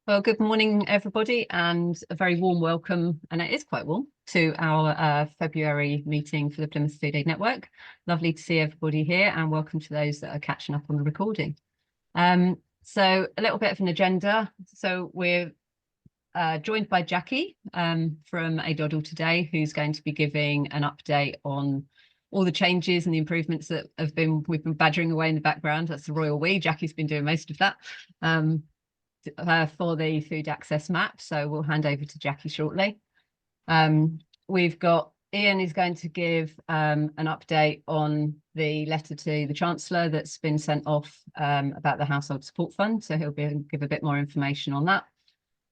Well, good morning, everybody, and a very warm welcome, and it is quite warm, to our February meeting for the Plymouth Food Aid Network. Lovely to see everybody here, and welcome to those that are catching up on the recording. So a little bit of an agenda. So we're joined by Jaki from aDoddle today, who's going to be giving an update on all the changes and the improvements that we've been badgering away in the background. That's the royal we. Jaki's been doing most of that. For the food access map. So we'll hand over to Jaki shortly. We've got Ian is going to give an update on the letter to the Chancellor that's been sent off about the Household Support Fund. So he'll give a bit more information on that.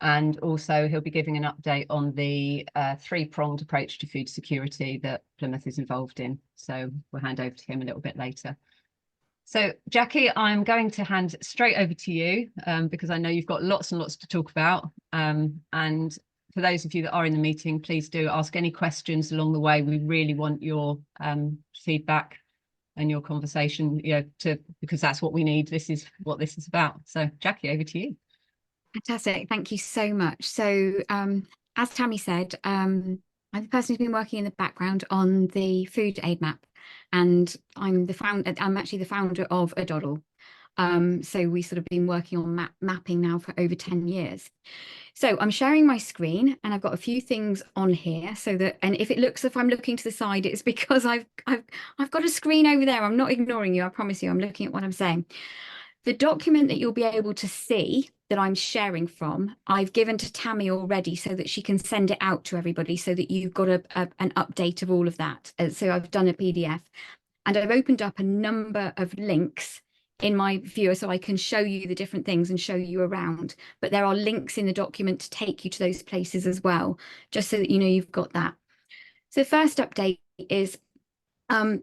And also he'll be giving an update on the three-pronged approach to food security that Plymouth is involved in. So we'll hand over to him a little bit later. So, Jaki, I'm going to hand straight over to you because I know you've got lots and lots to talk about. And for those of you that are in the meeting, please do ask any questions along the way. We really want your feedback and your conversation, because that's what we need. This is what this is about. So, Jaki, over to you. Fantastic. Thank you so much. So, as Tammy said, I'm the person who's been working in the background on the food aid map. And I'm actually the founder of aDoddle. So we sort of been working on mapping now for over 10 years. So I'm sharing my screen and I've got a few things on here so that, and if it looks if I'm looking to the side, it's because I've got a screen over there. I'm not ignoring you. I promise you, I'm looking at what I'm saying. The document that you'll be able to see that I'm sharing from, I've given to Tammy already so that she can send it out to everybody so that you've got an update of all of that. So I've done a PDF and I've opened up a number of links in my viewer so I can show you the different things and show you around. But there are links in the document to take you to those places as well, just so that you know you've got that. So the first update is, and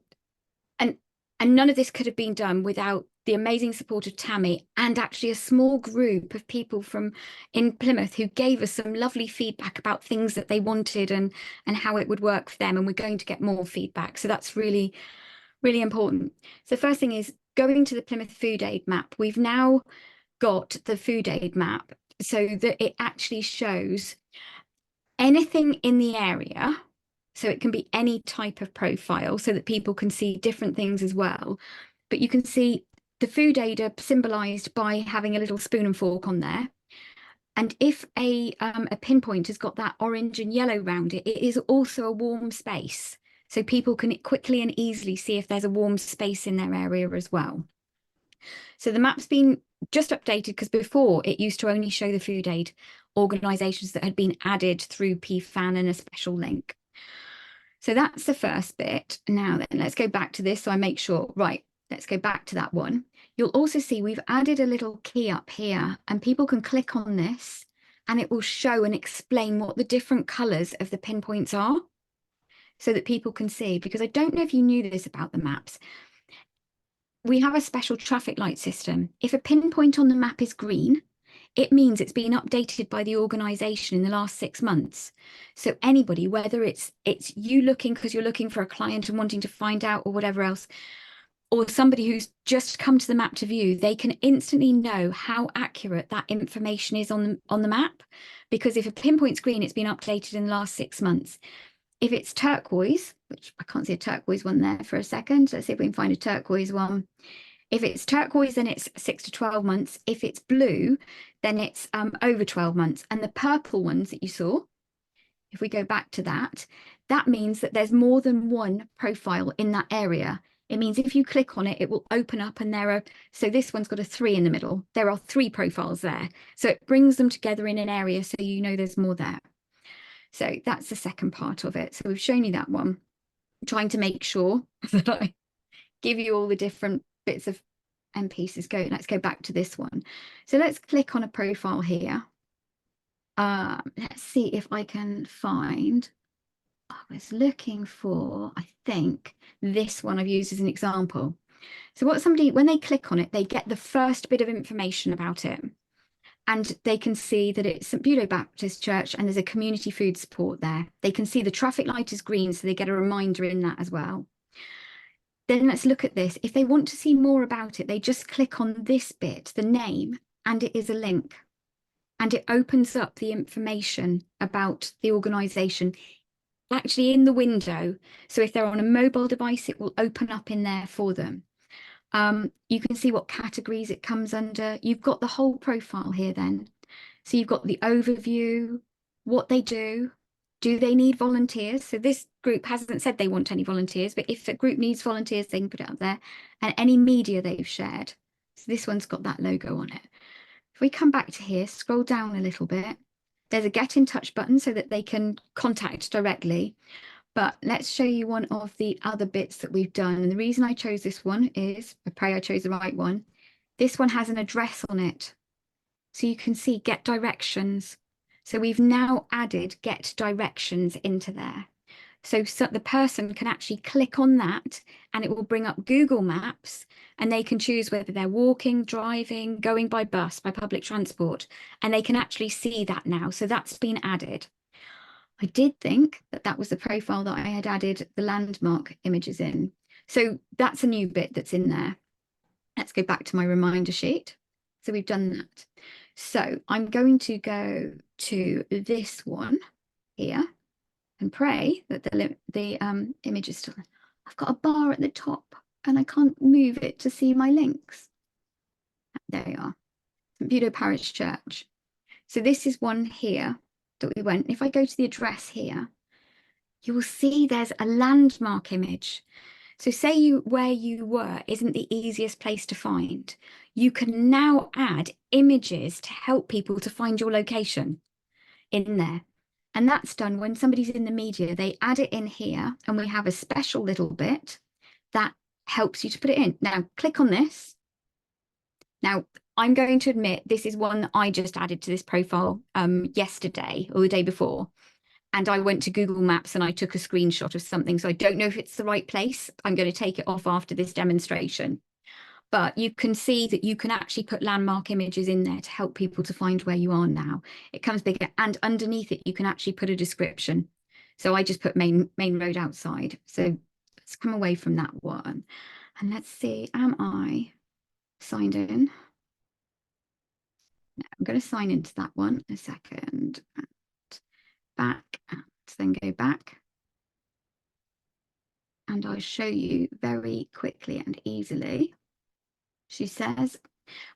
none of this could have been done without the amazing support of Tammy and actually a small group of people in Plymouth who gave us some lovely feedback about things that they wanted and how it would work for them. And we're going to get more feedback. So that's really, really important. So first thing is going to the Plymouth Food Aid map. We've now got the food aid map so that it actually shows anything in the area. So it can be any type of profile so that people can see different things as well. But you can see the food aid are symbolised by having a little spoon and fork on there. And if a pinpoint has got that orange and yellow round it, it is also a warm space. So people can quickly and easily see if there's a warm space in their area as well. So the map's been just updated because before it used to only show the food aid organisations that had been added through PFAN and a special link. So that's the first bit. Now then, let's go back to this so I make sure, right, let's go back to that one. You'll also see we've added a little key up here and people can click on this and it will show and explain what the different colours of the pinpoints are so that people can see, because I don't know if you knew this about the maps. We have a special traffic light system. If a pinpoint on the map is green, it means it's been updated by the organisation in the last 6 months. So anybody, whether it's you looking because you're looking for a client and wanting to find out or whatever else, or somebody who's just come to the map to view, they can instantly know how accurate that information is on the map. Because if a pinpoint's green, it's been updated in the last 6 months. If it's turquoise, which I can't see a turquoise one there for a second. Let's see if we can find a turquoise one. If it's turquoise, then it's 6 to 12 months. If it's blue, then it's over 12 months. And the purple ones that you saw, if we go back to that, that means that there's more than one profile in that area. It means if you click on it, it will open up and so this one's got a 3 in the middle. There are 3 profiles there. So it brings them together in an area so you know there's more there. So that's the second part of it. So we've shown you that one. I'm trying to make sure that I give you all the different bits of and pieces. Let's go back to this one. So let's click on a profile here. Let's see if I can find, I was looking for, I think this one I've used as an example. So when they click on it, they get the first bit of information about it. And they can see that it's St. Budo Baptist Church and there's a community food support there. They can see the traffic light is green, so they get a reminder in that as well. Then let's look at this. If they want to see more about it, they just click on this bit, the name, and it is a link. and it opens up the information about the organisation actually in the window. So if they're on a mobile device, it will open up in there for them. You can see what categories it comes under. You've got the whole profile here then. So you've got the overview, what they do they need volunteers? So this group hasn't said they want any volunteers, but if a group needs volunteers, they can put it up there, and any media they've shared. So this one's got that logo on it. If we come back to here, scroll down a little bit, there's a get in touch button so that they can contact directly. But let's show you one of the other bits that we've done. And the reason I chose this one is, I pray I chose the right one. This one has an address on it. So you can see get directions. So we've now added get directions into there. So the person can actually click on that and it will bring up Google Maps, and they can choose whether they're walking, driving, going by bus, by public transport, and they can actually see that now. So that's been added. I did think that that was the profile that I had added the landmark images in. So that's a new bit that's in there. Let's go back to my reminder sheet. So we've done that. So I'm going to go to this one here and pray that the image is still. I've got a bar at the top and I can't move it to see my links. There we are. St. Budo Parish Church. So this is one here that we went. If I go to the address here, you will see there's a landmark image. So say where you were isn't the easiest place to find. You can now add images to help people to find your location in there. And that's done when somebody's in the media, they add it in here, and we have a special little bit that helps you to put it in. Now, click on this. Now, I'm going to admit this is one that I just added to this profile yesterday or the day before. And I went to Google Maps and I took a screenshot of something. So I don't know if it's the right place. I'm going to take it off after this demonstration. But you can see that you can actually put landmark images in there to help people to find where you are now. It comes bigger, and underneath it, you can actually put a description. So I just put main road outside. So let's come away from that one. And let's see, am I signed in? No, I'm going to sign into that one in a second. And back, and then go back. And I'll show you very quickly and easily. She says,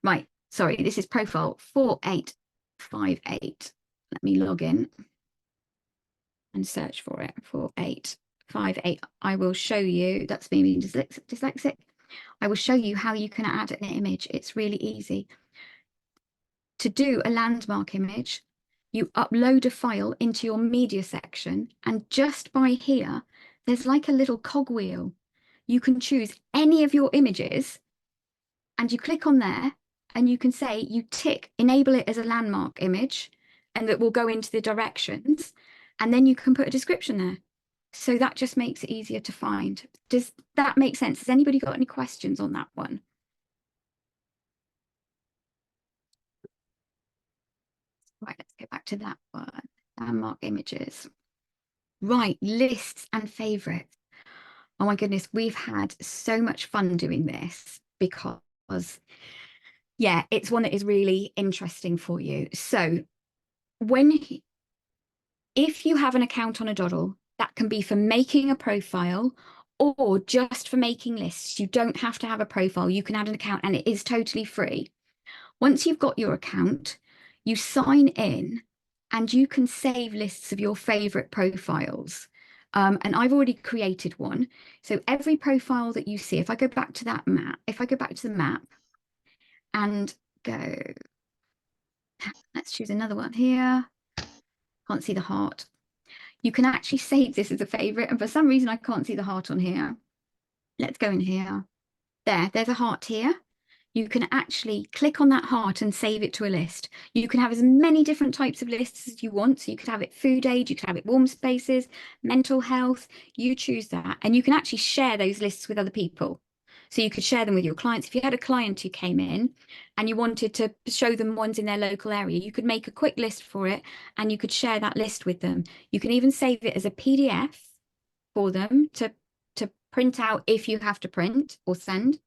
right, sorry, this is profile 4858. Let me log in and search for it. 4858. I will show you, that's me being dyslexic. I will show you how you can add an image. It's really easy. To do a landmark image, you upload a file into your media section, and just by here, there's like a little cogwheel. You can choose any of your images and you click on there and you can say you tick, enable it as a landmark image, and that will go into the directions. And then you can put a description there. So that just makes it easier to find. Does that make sense? Has anybody got any questions on that one? Right, let's go back to that one. Landmark images. Right, lists and favorites. Oh my goodness, we've had so much fun doing this because, yeah, it's one that is really interesting for you. So if you have an account on aDoddle, that can be for making a profile or just for making lists. You don't have to have a profile. You can add an account and it is totally free. Once you've got your account, you sign in and you can save lists of your favorite profiles. And I've already created one. So every profile that you see, if I go back to that map, if I go back to the map and go, let's choose another one here. Can't see the heart. You can actually save this as a favorite. And for some reason, I can't see the heart on here. Let's go in here. There's a heart here. You can actually click on that heart and save it to a list. You can have as many different types of lists as you want. So you could have it food aid, you could have it warm spaces, mental health, you choose that. And you can actually share those lists with other people. So you could share them with your clients. If you had a client who came in and you wanted to show them ones in their local area, you could make a quick list for it and you could share that list with them. You can even save it as a PDF for them to print out if you have to print or send.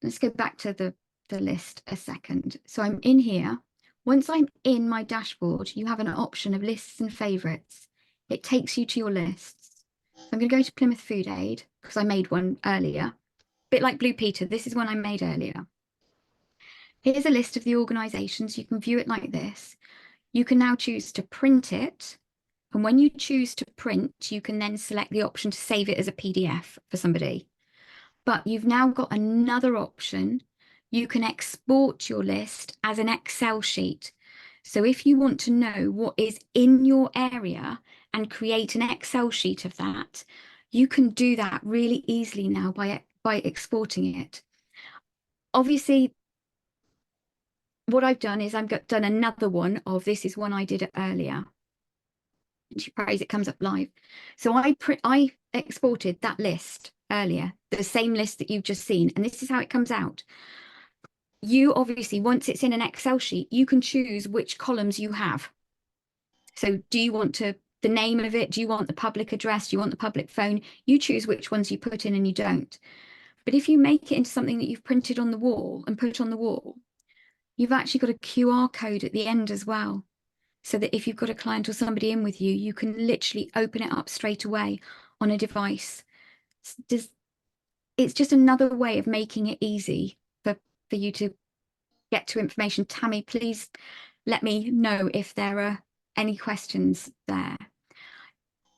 Let's go back to the list a second. So I'm in here. Once I'm in my dashboard, you have an option of lists and favorites. It takes you to your lists. So I'm going to go to Plymouth Food Aid because I made one earlier. A bit like Blue Peter, this is one I made earlier. Here's a list of the organisations. You can view it like this. You can now choose to print it. And when you choose to print, you can then select the option to save it as a PDF for somebody. But you've now got another option. You can export your list as an Excel sheet. So if you want to know what is in your area and create an Excel sheet of that, you can do that really easily now by exporting it. Obviously, what I've done is I've done another one of this is one I did earlier. And she prays it comes up live. So I exported that list earlier, the same list that you've just seen, and this is how it comes out. You obviously, once it's in an Excel sheet, you can choose which columns you have. So do you want the name of it? Do you want the public address? Do you want the public phone? You choose which ones you put in and you don't. But if you make it into something that you've printed on the wall and put on the wall, you've actually got a QR code at the end as well. So that if you've got a client or somebody in with you, you can literally open it up straight away on a device. It's just another way of making it easy for you to get to information. Tammy, please let me know if there are any questions there.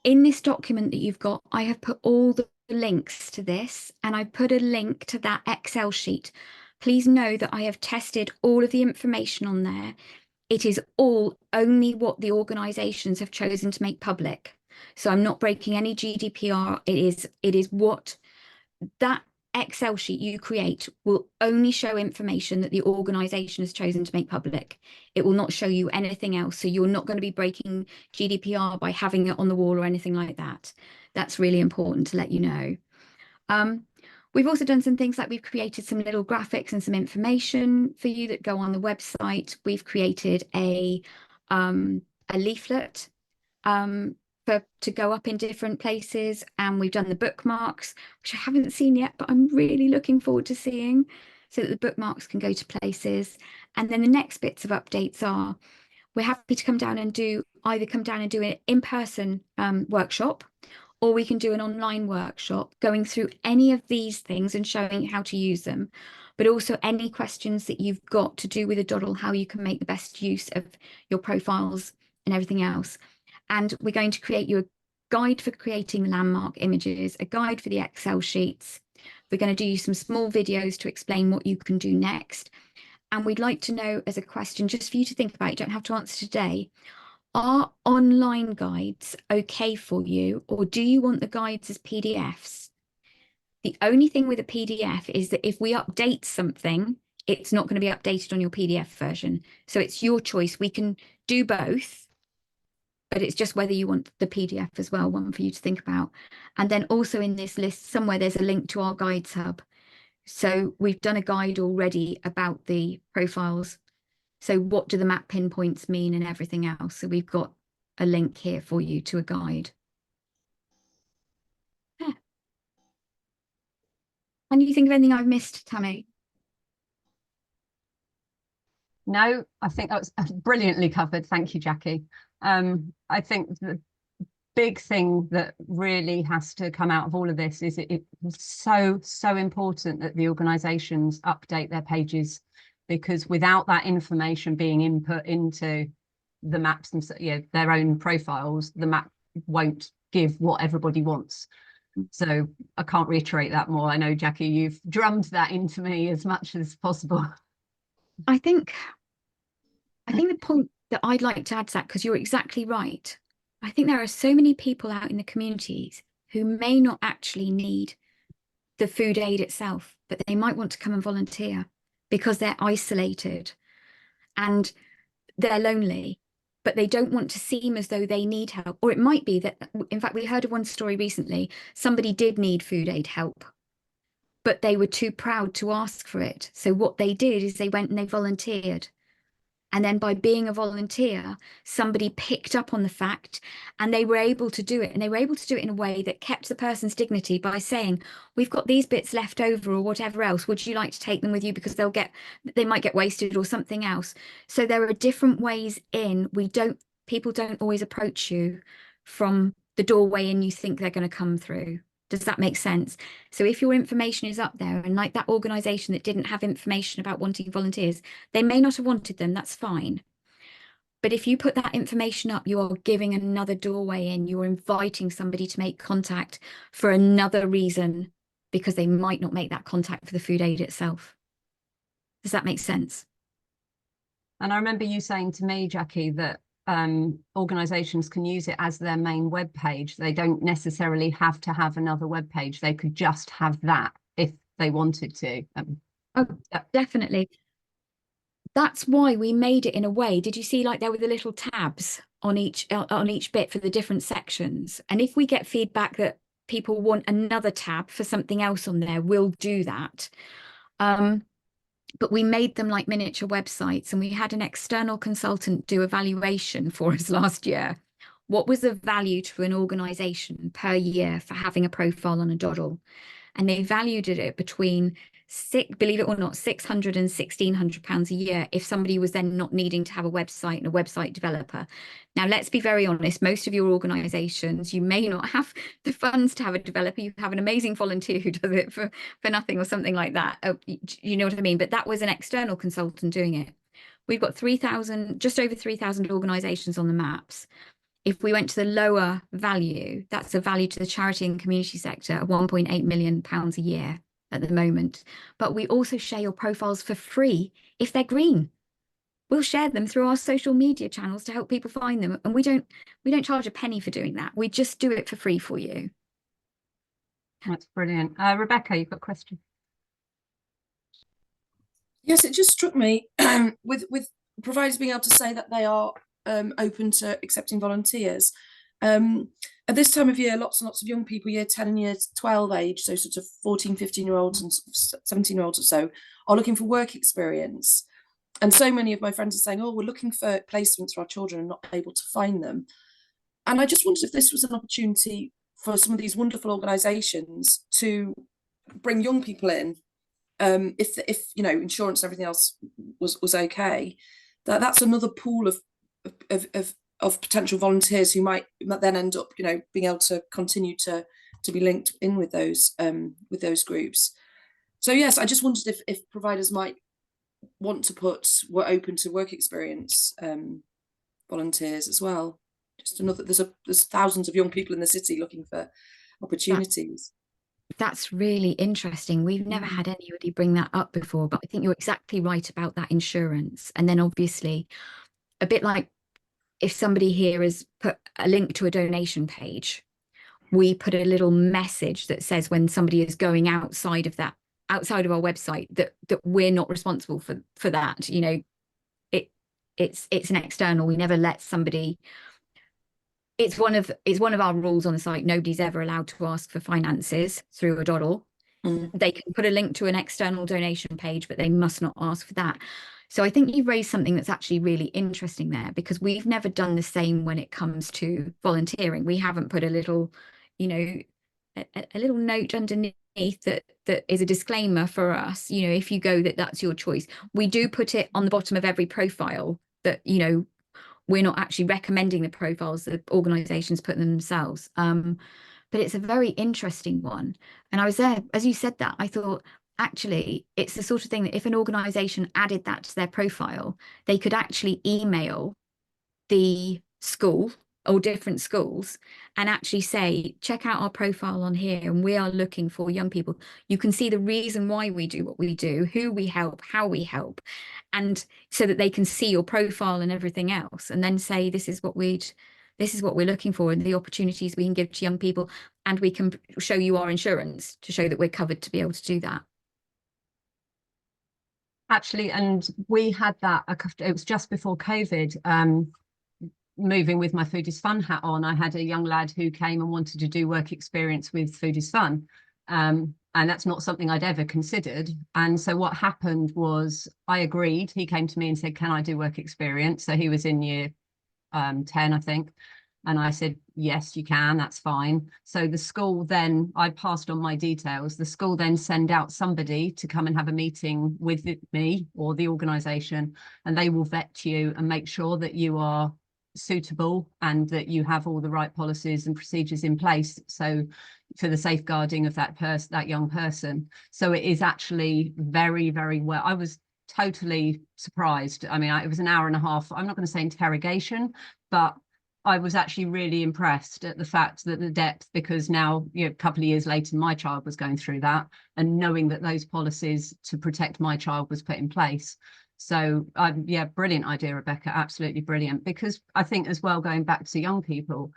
In this document that you've got, I have put all the links to this, and I put a link to that Excel sheet. Please know that I have tested all of the information on there. It is all only what the organisations have chosen to make public. So I'm not breaking any GDPR. It is what that Excel sheet you create will only show information that the organisation has chosen to make public. It will not show you anything else. So you're not going to be breaking GDPR by having it on the wall or anything like that. That's really important to let you know. We've also done some things like we've created some little graphics and some information for you that go on the website. We've created a leaflet to go up in different places, and we've done the bookmarks, which I haven't seen yet, but I'm really looking forward to seeing, so that the bookmarks can go to places. And then the next bits of updates are we're happy to come down and do an in-person workshop, or we can do an online workshop going through any of these things and showing how to use them, but also any questions that you've got to do with aDoddle, how you can make the best use of your profiles and everything else. And we're going to create you a guide for creating landmark images, a guide for the Excel sheets. We're going to do some small videos to explain what you can do next. And we'd like to know, as a question, just for you to think about, you don't have to answer today, are online guides okay for you, or do you want the guides as PDFs? The only thing with a PDF is that if we update something, it's not going to be updated on your PDF version. So it's your choice. We can do both, but it's just whether you want the PDF as well, one for you to think about. And then also in this list somewhere, there's a link to our guides hub. So we've done a guide already about the profiles. So what do the map pinpoints mean and everything else? So we've got a link here for you to a guide. Yeah. Can you think of anything I've missed, Tammy? No, I think that was brilliantly covered. Thank you, Jackie. I think the big thing that really has to come out of all of this is it's so important that the organisations update their pages, because without that information being input into the maps and their own profiles, the map won't give what everybody wants. So I can't reiterate that more. I know, Jackie, you've drummed that into me as much as possible. I think the point that I'd like to add to that, because you're exactly right. I think there are so many people out in the communities who may not actually need the food aid itself, but they might want to come and volunteer because they're isolated and they're lonely, but they don't want to seem as though they need help. Or it might be that, in fact, we heard of one story recently, somebody did need food aid help, but they were too proud to ask for it. So what they did is they went and they volunteered. And then by being a volunteer, somebody picked up on the fact and they were able to do it. And they were able to do it in a way that kept the person's dignity by saying, we've got these bits left over or whatever else. Would you like to take them with you? Because they might get wasted or something else. So there are different ways in. People don't always approach you from the doorway and you think they're going to come through. Does that make sense? So if your information is up there, and like that organisation that didn't have information about wanting volunteers, they may not have wanted them, that's fine. But if you put that information up, you are giving another doorway in, you're inviting somebody to make contact for another reason, because they might not make that contact for the food aid itself. Does that make sense? And I remember you saying to me, Jackie, that organizations can use it as their main web page. They don't necessarily have to have another web page. They could just have that if they wanted to. Oh, definitely. That's why we made it in a way. Did you see like there were the little tabs on each bit for the different sections? And if we get feedback that people want another tab for something else on there, we'll do that. But we made them like miniature websites, and we had an external consultant do evaluation for us last year. What was the value to an organisation per year for having a profile on aDoddle? And they valued it between believe it or not, £600 and £1,600 a year if somebody was then not needing to have a website and a website developer. Now, let's be very honest, most of your organisations, you may not have the funds to have a developer. You have an amazing volunteer who does it for nothing or something like that. You know what I mean? But that was an external consultant doing it. We've got just over 3,000 organisations on the maps. If we went to the lower value, that's a value to the charity and community sector of £1.8 million a year at the moment. But we also share your profiles for free if they're green. We'll share them through our social media channels to help people find them. And we don't charge a penny for doing that. We just do it for free for you. That's brilliant. Rebecca, you've got a question. Yes, it just struck me with providers being able to say that they are open to accepting volunteers. At this time of year, lots and lots of young people, year 10 and year 12 age, so sort of 14, 15-year-olds and 17-year-olds or so, are looking for work experience. And so many of my friends are saying, oh, we're looking for placements for our children and not able to find them. And I just wondered if this was an opportunity for some of these wonderful organisations to bring young people in, if you know, insurance and everything else was okay, that's another pool of potential volunteers who might then end up, you know, being able to continue to be linked in with those groups. So yes, I just wondered if providers might want to we're open to work experience volunteers as well. Just another, there's thousands of young people in the city looking for opportunities. That's really interesting. We've never had anybody bring that up before, but I think you're exactly right about that insurance. And then obviously, a bit like if somebody here has put a link to a donation page, we put a little message that says when somebody is going outside of our website, that we're not responsible for that. You know, it's an external. We never let somebody. It's one of our rules on the site. Nobody's ever allowed to ask for finances through aDoddle. They can put a link to an external donation page, but they must not ask for that. So I think you've raised something that's actually really interesting there, because we've never done the same when it comes to volunteering. We haven't put a little, you know, a little note underneath that is a disclaimer for us. You know, if you go that's your choice. We do put it on the bottom of every profile that, you know, we're not actually recommending the profiles that organizations put themselves. But it's a very interesting one. And I was there, as you said that, I thought, actually, it's the sort of thing that if an organization added that to their profile, they could actually email the school or different schools and actually say, check out our profile on here, and we are looking for young people. You can see the reason why we do what we do, who we help, how we help, and so that they can see your profile and everything else, and then say, this is what we're looking for and the opportunities we can give to young people, and we can show you our insurance to show that we're covered to be able to do that. Actually, and we had that, it was just before COVID, moving with my Food is Fun hat on. I had a young lad who came and wanted to do work experience with Food is Fun. And that's not something I'd ever considered. And so what happened was I agreed. He came to me and said, can I do work experience? So he was in year 10, I think. And I said, yes, you can, that's fine. So the school then, I passed on my details. The school then send out somebody to come and have a meeting with me or the organisation, and they will vet you and make sure that you are suitable and that you have all the right policies and procedures in place. So for the safeguarding of that young person. So it is actually very, very well. I was totally surprised. I mean, it was an hour and a half. I'm not going to say interrogation, but I was actually really impressed at the fact that the depth, because now, you know, a couple of years later, my child was going through that, and knowing that those policies to protect my child was put in place. So yeah, brilliant idea, Rebecca, absolutely brilliant. Because I think as well, going back to young people,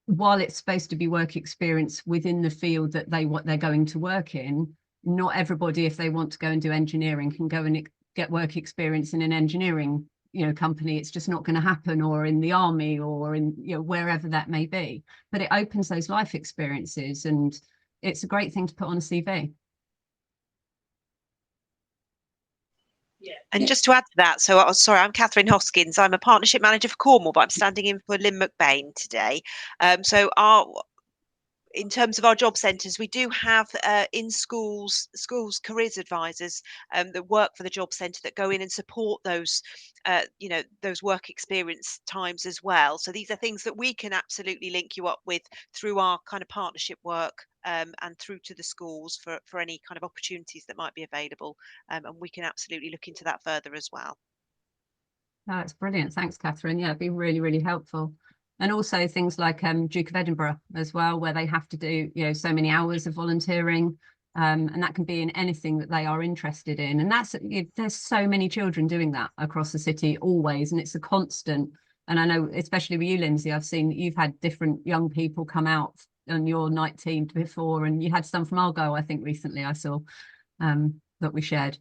while it's supposed to be work experience within the field that what they're going to work in, not everybody, if they want to go and do engineering, can go and get work experience in an engineering, you know, company. It's just not going to happen, or in the army, or in, you know, wherever that may be. But it opens those life experiences, and it's a great thing to put on a CV. And just to add to that, so sorry, I'm Catherine Hoskins. I'm a partnership manager for Cornwall, but I'm standing in for Lynn McBain today. So in terms of our job centres, we do have in schools careers advisors that work for the job centre that go in and support those, you know, those work experience times as well. So these are things that we can absolutely link you up with through our kind of partnership work, and through to the schools for any kind of opportunities that might be available. And we can absolutely look into that further as well. That's brilliant. Thanks, Catherine. Yeah, it'd be really, really helpful. And also things like Duke of Edinburgh as well, where they have to do, you know, so many hours of volunteering, and that can be in anything that they are interested in. And that's, there's so many children doing that across the city always, and it's a constant. And I know, especially with you, Lindsay, I've seen that you've had different young people come out on your night team before, and you had some from Argyle, I think recently I saw, that we shared.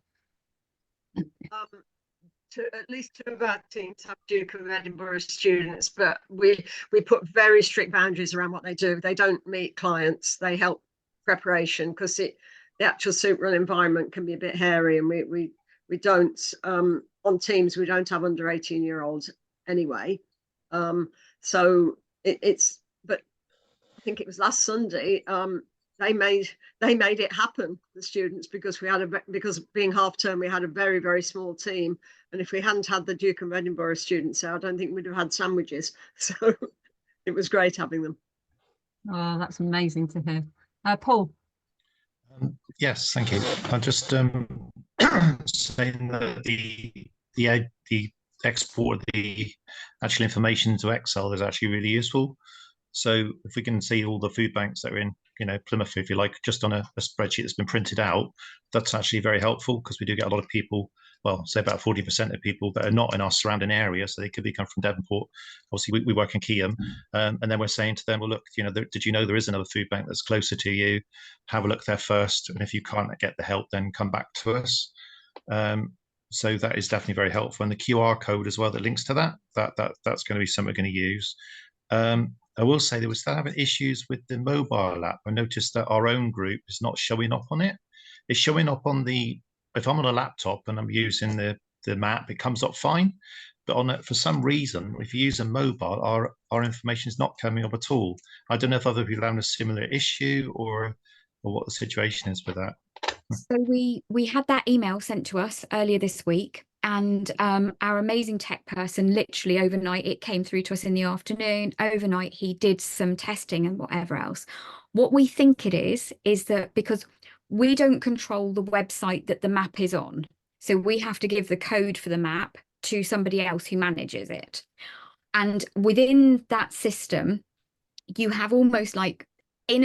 At least two of our teams have Duke of Edinburgh students, but we put very strict boundaries around what they do. They don't meet clients, they help preparation, because the actual super environment can be a bit hairy, and we don't on teams, we don't have under 18-year-olds anyway. So it's, but I think it was last Sunday, they made it happen, the students, because because being half term, we had a very, very small team, and if we hadn't had the Duke of Edinburgh students there, I don't think we'd have had sandwiches. So it was great having them. Oh, that's amazing to hear. Paul. Yes, thank you. I'm just saying that the export of the actual information to Excel is actually really useful. So if we can see all the food banks that are in, you know, Plymouth, if you like, just on a spreadsheet that's been printed out, that's actually very helpful, because we do get a lot of people, well, say about 40% of people that are not in our surrounding area. So they could be coming from Devonport. Obviously, we work in Keyham. And then we're saying to them, well, look, you know, did you know there is another food bank that's closer to you? Have a look there first. And if you can't get the help, then come back to us. So that is definitely very helpful. And the QR code as well that links to that's going to be something we're going to use. I will say they were still having issues with the mobile app. I noticed that our own group is not showing up on it. It's showing up on if I'm on a laptop and I'm using the map, it comes up fine. But on it, for some reason, if you use a mobile, our information is not coming up at all. I don't know if other people are having a similar issue or what the situation is with that. So we had that email sent to us earlier this week, and our amazing tech person, literally overnight, it came through to us in the afternoon. Overnight, he did some testing and whatever else. What we think it is that because we don't control the website that the map is on, so we have to give the code for the map to somebody else who manages it. And within that system, you have almost like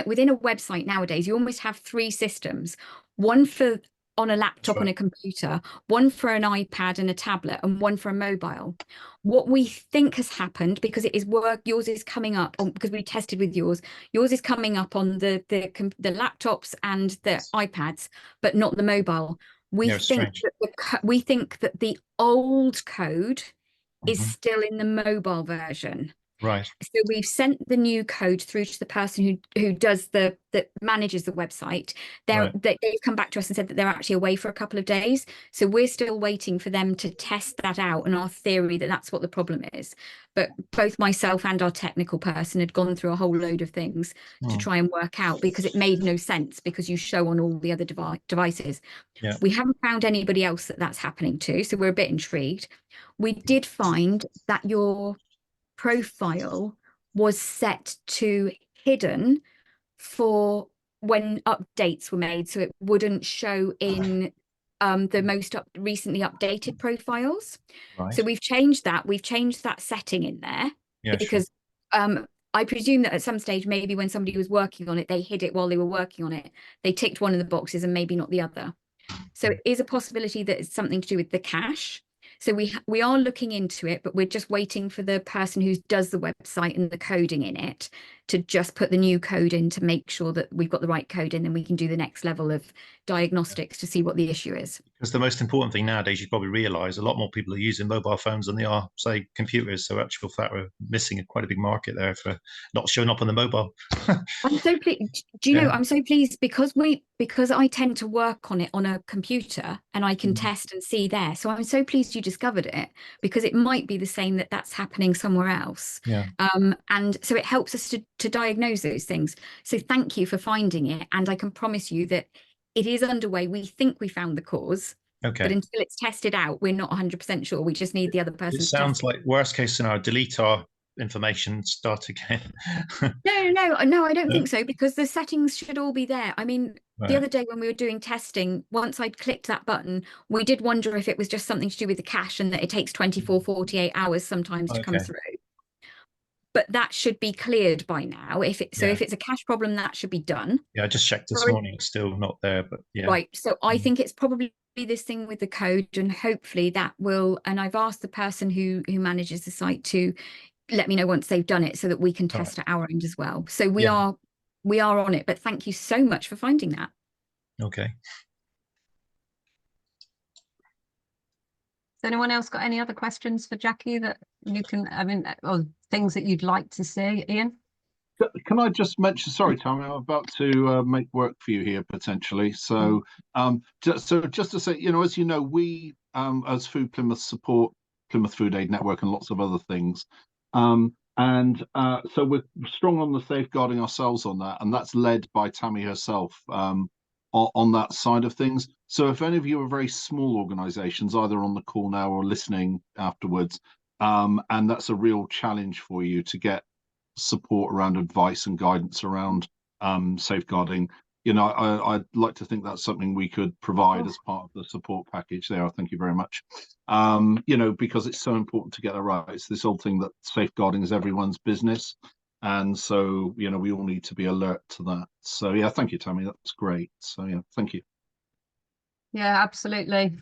within a website nowadays, you almost have three systems: one for on a laptop, on a computer, one for an iPad and a tablet, and one for a mobile. What we think has happened, because it is yours is coming up on, because we tested with yours is coming up on the laptops and the iPads, but not the mobile. We think that the old code is still in the mobile version. Right. So we've sent the new code through to the person who does that manages the website. They've come back to us and said that they're actually away for a couple of days. So we're still waiting for them to test that out, and our theory that that's what the problem is. But both myself and our technical person had gone through a whole load of things to try and work out, because it made no sense, because you show on all the other devices. Yeah. We haven't found anybody else that's happening to, so we're a bit intrigued. We did find that your profile was set to hidden for when updates were made, so it wouldn't show in the most recently updated profiles. Right. So we've changed that setting in there, because I presume that at some stage, maybe when somebody was working on it, they hid it while they were working on it. They ticked one of the boxes and maybe not the other. So it is a possibility that it's something to do with the cache. So we are looking into it, but we're just waiting for the person who does the website and the coding in it to just put the new code in to make sure that we've got the right code in, and we can do the next level of diagnostics to see what the issue is. Because the most important thing nowadays, you probably realise, a lot more people are using mobile phones than they are, say, computers. So actual fact, we're missing quite a big market there for not showing up on the mobile. I'm so pleased. Do you know, I'm so pleased because I tend to work on it on a computer and I can test and see there. So I'm so pleased you discovered it, because it might be the same that's happening somewhere else. Yeah. And so it helps us to diagnose those things. So thank you for finding it. And I can promise you that it is underway. We think we found the cause. Okay. But until it's tested out, we're not 100% sure. We just need the other person. It sounds like worst case scenario, delete our information, start again. No, I don't think so, because the settings should all be there. I mean, the other day when we were doing testing, once I'd clicked that button, we did wonder if it was just something to do with the cache and that it takes 24, 48 hours sometimes to come through. But that should be cleared by now. If it's a cache problem, that should be done. Yeah, I just checked this morning, it's still not there, but yeah. Right. So I think it's probably this thing with the code, and hopefully that will, and I've asked the person who manages the site to let me know once they've done it so that we can test at our end as well. So we are on it, but thank you so much for finding that. Okay. Has anyone else got any other questions for Jackie that you can, or things that you'd like to see, Ian? Can I just mention, sorry, Tommy, I'm about to make work for you here potentially. So, just to say, as you know, we, as Food Plymouth, support Plymouth Food Aid Network and lots of other things. So we're strong on the safeguarding ourselves on that, and that's led by Tammy herself on that side of things. So if any of you are very small organizations, either on the call now or listening afterwards, and that's a real challenge for you to get support around advice and guidance around safeguarding, I'd like to think that's something we could provide as part of the support package there. Thank you very much. Because it's so important to get it right. It's this old thing that safeguarding is everyone's business, and so we all need to be alert to that. So yeah, thank you, Tammy, that's great. So yeah, thank you. Yeah, absolutely.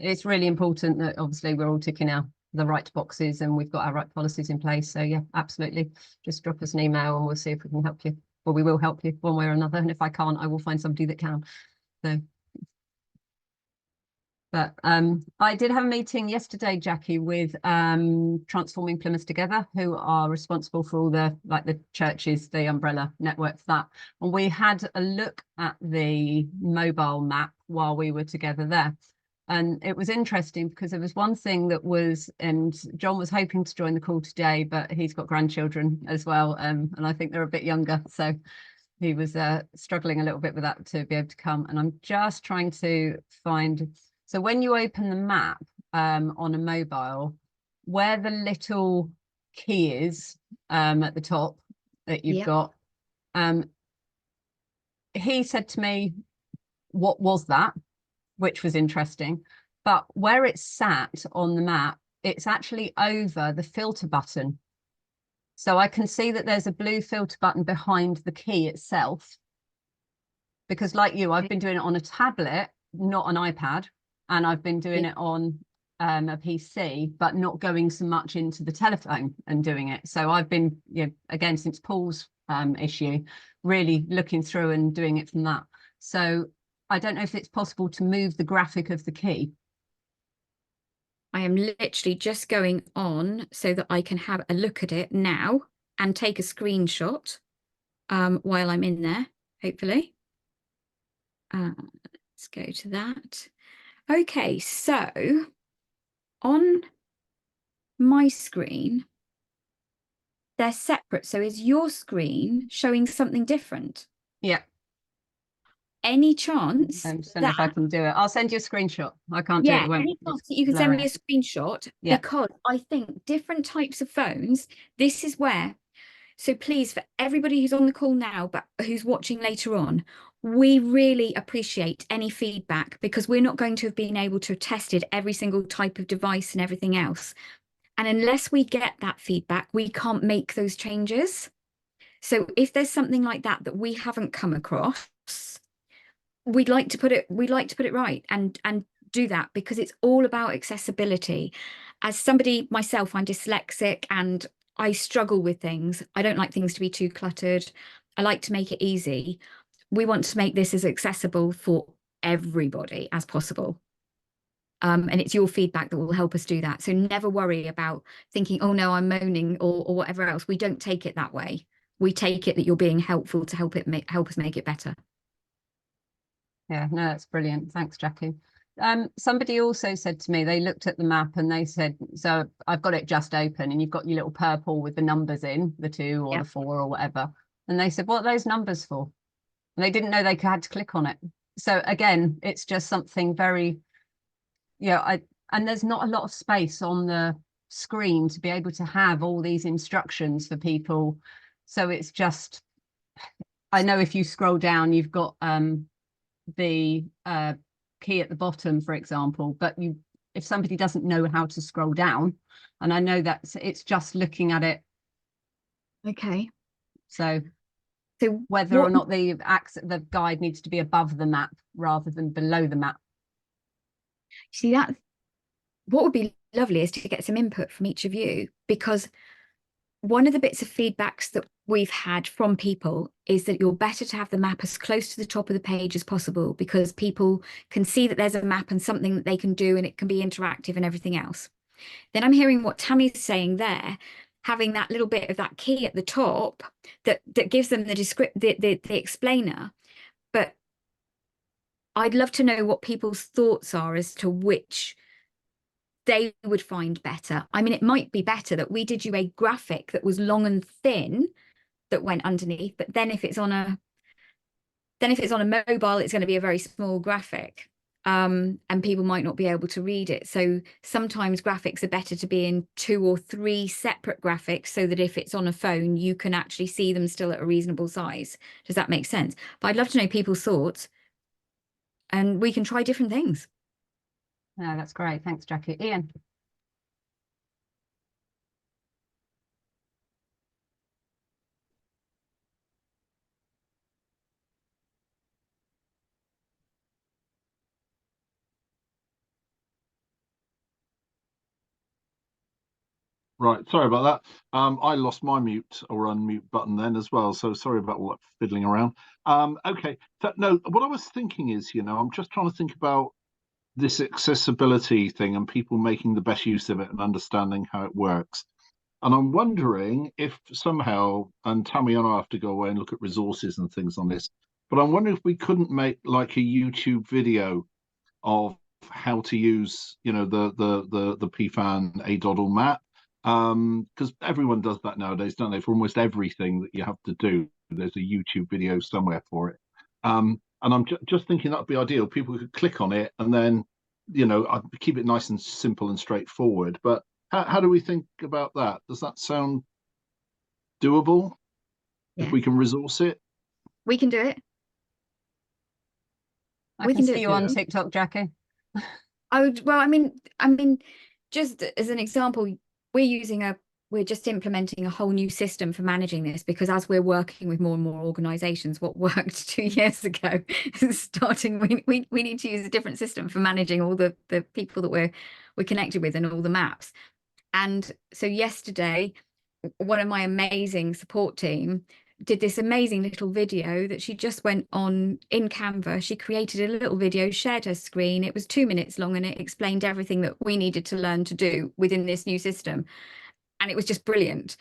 It's really important that obviously we're all ticking the right boxes and we've got our right policies in place. So yeah, absolutely. Just drop us an email and we'll see if we can help you. Well, we will help you one way or another. And if I can't, I will find somebody that can. So, but I did have a meeting yesterday, Jackie, with Transforming Plymouth Together, who are responsible for all the churches, the umbrella network for that. And we had a look at the mobile map while we were together there. And it was interesting because there was one thing that was, and John was hoping to join the call today, but he's got grandchildren as well. And I think they're a bit younger. So he was struggling a little bit with that to be able to come. And I'm just trying to find. So when you open the map on a mobile, where the little key is at the top that you've got, he said to me, what was that? Which was interesting, but where it's sat on the map, it's actually over the filter button. So I can see that there's a blue filter button behind the key itself, because like you, I've been doing it on a tablet, not an iPad, and I've been doing it on a PC, but not going so much into the telephone and doing it. So I've been, again, since Paul's issue, really looking through and doing it from that. So I don't know if it's possible to move the graphic of the key. I am literally just going on so that I can have a look at it now and take a screenshot while I'm in there, hopefully. Let's go to that. Okay, so on my screen, they're separate. So is your screen showing something different? Yeah. Any chance I'm just if I can do it. I'll send you a screenshot. I can't do it. yeah, It won't any chance that you can send me a blur screenshot? Yeah. Because I think different types of phones, this is where, so please, for everybody who's on the call now, but who's watching later on, we really appreciate any feedback, because we're not going to have been able to have tested every single type of device and everything else. And unless we get that feedback, we can't make those changes. So if there's something like that that we haven't come across, we'd like to put it right and do that, because it's all about accessibility. As somebody myself, I'm dyslexic and I struggle with things. I don't like things to be too cluttered. I like to make it easy. We want to make this as accessible for everybody as possible. And it's your feedback that will help us do that. So never worry about thinking, oh no, I'm moaning or whatever else. We don't take it that way. We take it that you're being helpful to help us make it better. Yeah, no, that's brilliant. Thanks, Jackie. Somebody also said to me, they looked at the map and they said, so I've got it just open and you've got your little purple with the numbers in, the 2 or the 4 or whatever. And they said, what are those numbers for? And they didn't know they had to click on it. So again, it's just something very, and there's not a lot of space on the screen to be able to have all these instructions for people. So it's just, I know if you scroll down, you've got the key at the bottom, for example, but if somebody doesn't know how to scroll down, and I know that it's just looking at it. Okay. So whether or not the guide needs to be above the map rather than below the map. See, that what would be lovely is to get some input from each of you, because one of the bits of feedbacks that we've had from people is that you're better to have the map as close to the top of the page as possible, because people can see that there's a map and something that they can do, and it can be interactive and everything else. Then I'm hearing what Tammy's saying there, having that little bit of that key at the top that gives them the explainer. But I'd love to know what people's thoughts are as to which they would find better. I mean, it might be better that we did you a graphic that was long and thin that went underneath, but then if it's on a mobile, it's going to be a very small graphic, and people might not be able to read it. So sometimes graphics are better to be in 2 or 3 separate graphics, so that if it's on a phone, you can actually see them still at a reasonable size. Does that make sense? But I'd love to know people's thoughts, and we can try different things. No, that's great. Thanks, Jackie. Ian. Right, sorry about that. I lost my mute or unmute button then as well, so sorry about all that fiddling around. Okay, no, what I was thinking is, I'm just trying to think about this accessibility thing and people making the best use of it and understanding how it works. And I'm wondering if somehow, and Tammy and I have to go away and look at resources and things on this, but I'm wondering if we couldn't make like a YouTube video of how to use, the PFAN aDoddle map. Because everyone does that nowadays, don't they? For almost everything that you have to do, there's a YouTube video somewhere for it. And I'm just thinking that'd be ideal. People could click on it and then, I'd keep it nice and simple and straightforward. But how do we think about that? Does that sound doable? Yeah. If we can resource it? We can do it. I can see you on TikTok, Jackie. I mean, just as an example, we're just implementing a whole new system for managing this, because as we're working with more and more organizations, what worked 2 years ago is we need to use a different system for managing all the people that we're connected with and all the maps. And so yesterday, one of my amazing support team did this amazing little video that she just went on in Canva. She created a little video, shared her screen. It was 2 minutes long and it explained everything that we needed to learn to do within this new system. And it was just brilliant.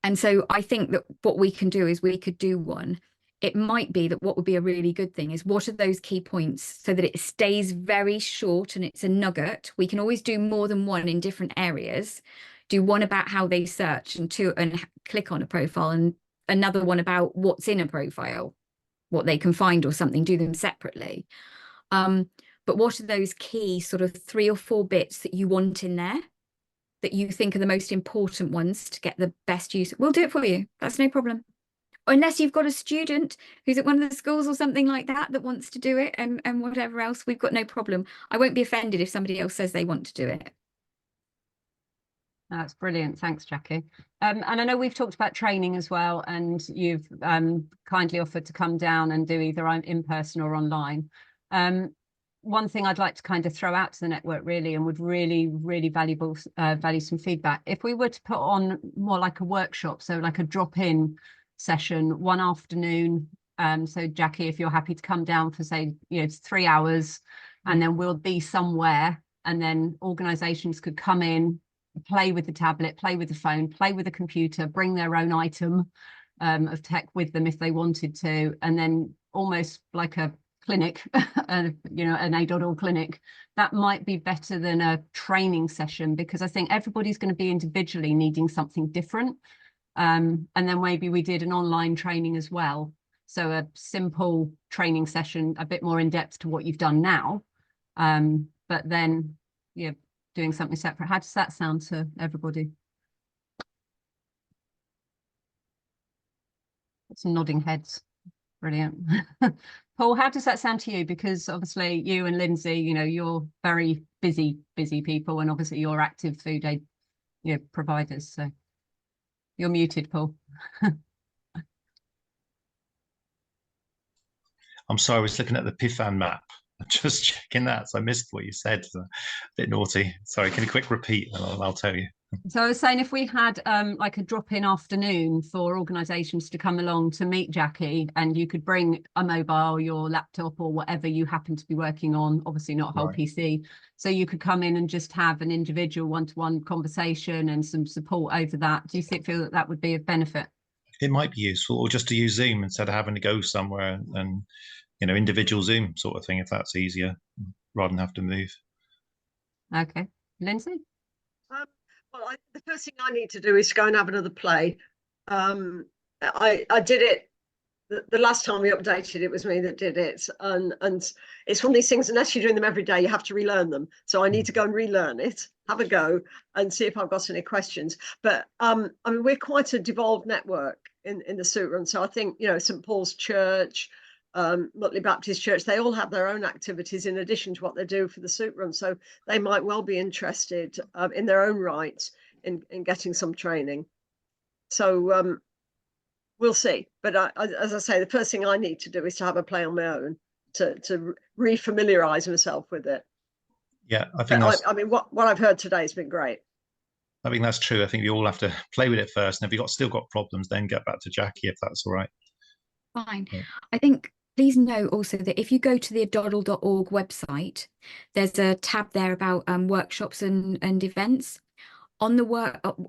And so I think that what we can do is we could do one. It might be that what would be a really good thing is what are those key points so that it stays very short and it's a nugget. We can always do more than one in different areas. Do one about how they search and click on a profile, and another one about what's in a profile, what they can find or something, do them separately. But what are those key sort of 3 or 4 bits that you want in there that you think are the most important ones to get the best use? We'll do it for you. That's no problem. Unless you've got a student who's at one of the schools or something like that that wants to do it, and whatever else, we've got no problem. I won't be offended if somebody else says they want to do it. That's brilliant. Thanks, Jackie. And I know we've talked about training as well, and you've kindly offered to come down and do either in person or online. One thing I'd like to kind of throw out to the network really, and would really value some feedback. If we were to put on more like a workshop, so like a drop-in session one afternoon. So Jackie, if you're happy to come down for, say, it's 3 hours, and then we'll be somewhere, and then organizations could come in, play with the tablet, play with the phone, play with the computer, bring their own item of tech with them if they wanted to, and then almost like a clinic, an aDoddle clinic. That might be better than a training session, because I think everybody's going to be individually needing something different. And then maybe we did an online training as well. So a simple training session, a bit more in depth to what you've done now. But then, doing something separate. How does that sound to everybody? Some nodding heads. Brilliant. Paul, how does that sound to you? Because obviously you and Lindsay, you're very busy people, and obviously you're active food aid providers. So you're muted, Paul. I'm sorry, I was looking at the PFAN map. I'm just checking that, so I missed what you said. A bit naughty. Sorry, can you quick repeat and I'll tell you. So I was saying, if we had like a drop-in afternoon for organisations to come along to meet Jackie, and you could bring a mobile, your laptop, or whatever you happen to be working on, obviously not a whole PC, so you could come in and just have an individual one-to-one conversation and some support over that. Do you feel that would be of benefit? It might be useful, or just to use Zoom instead of having to go somewhere, and individual Zoom sort of thing, if that's easier, rather than have to move. Okay, Lindsay? Well, the first thing I need to do is go and have another play. I did it the last time we updated. It was me that did it, and it's one of these things, unless you're doing them every day, you have to relearn them. So I need to go and relearn it, have a go, and see if I've got any questions. But I mean, we're quite a devolved network in the suit run. So I think St Paul's Church, Mutley Baptist Church, they all have their own activities in addition to what they do for the suit run, so they might well be interested in their own right in getting some training. So we'll see, but as I say, the first thing I need to do is to have a play on my own to re-familiarize myself with it. Yeah, I think I mean, what I've heard today has been great. I think that's true. I think you all have to play with it first, and if you've still got problems, then get back to Jackie, if that's all right. Fine. Yeah. I think please know also that if you go to the aDoddle.org website, there's a tab there about workshops and events. On the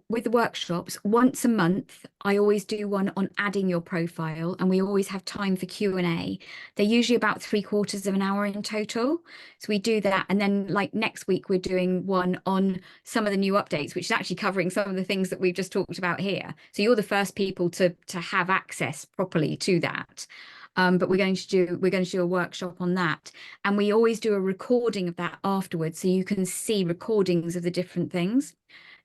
with the workshops, once a month, I always do one on adding your profile, and we always have time for Q&A. They're usually about 3/4 of an hour in total. So we do that. And then like next week, we're doing one on some of the new updates, which is actually covering some of the things that we've just talked about here. So you're the first people to have access properly to that. But we're going to do a workshop on that, and we always do a recording of that afterwards, so you can see recordings of the different things.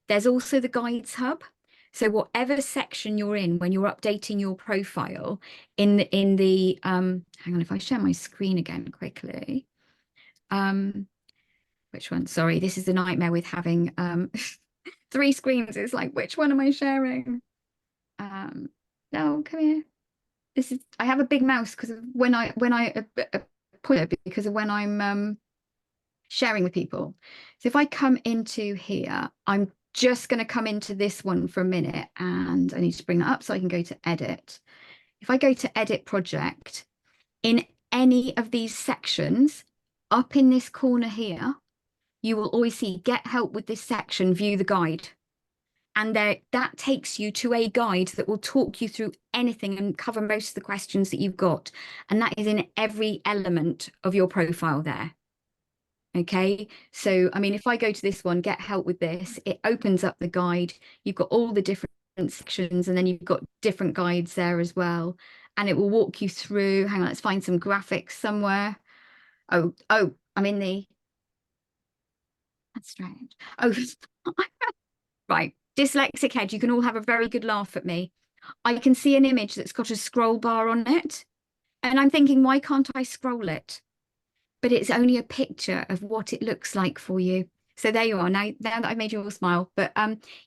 There's also the Guides Hub. So whatever section you're in when you're updating your profile in the hang on, if I share my screen again quickly. Which one? Sorry, this is the nightmare with having 3 screens. It's like, which one am I sharing? No, come here. I have a big mouse because when I put it because of when I'm sharing with people. So if I come into here, I'm just going to come into this one for a minute, and I need to bring that up so I can go to edit. if I go to edit project, in any of these sections, up in this corner here, you will always see get help with this section, view the guide. And there, that takes you to a guide that will talk you through anything and cover most of the questions that you've got. And that is in every element of your profile there. Okay, so I mean, if I go to this one, get help with this, it opens up the guide. You've got all the different sections, and then you've got different guides there as well. And it will walk you through. Hang on, let's find some graphics somewhere. Oh, I'm in the. That's strange. Oh, right. Dyslexic head, you can all have a very good laugh at me. I can see an image that's got a scroll bar on it, and I'm thinking, why can't I scroll it? But it's only a picture of what it looks like for you. So there you are. Now that I've made you all smile. But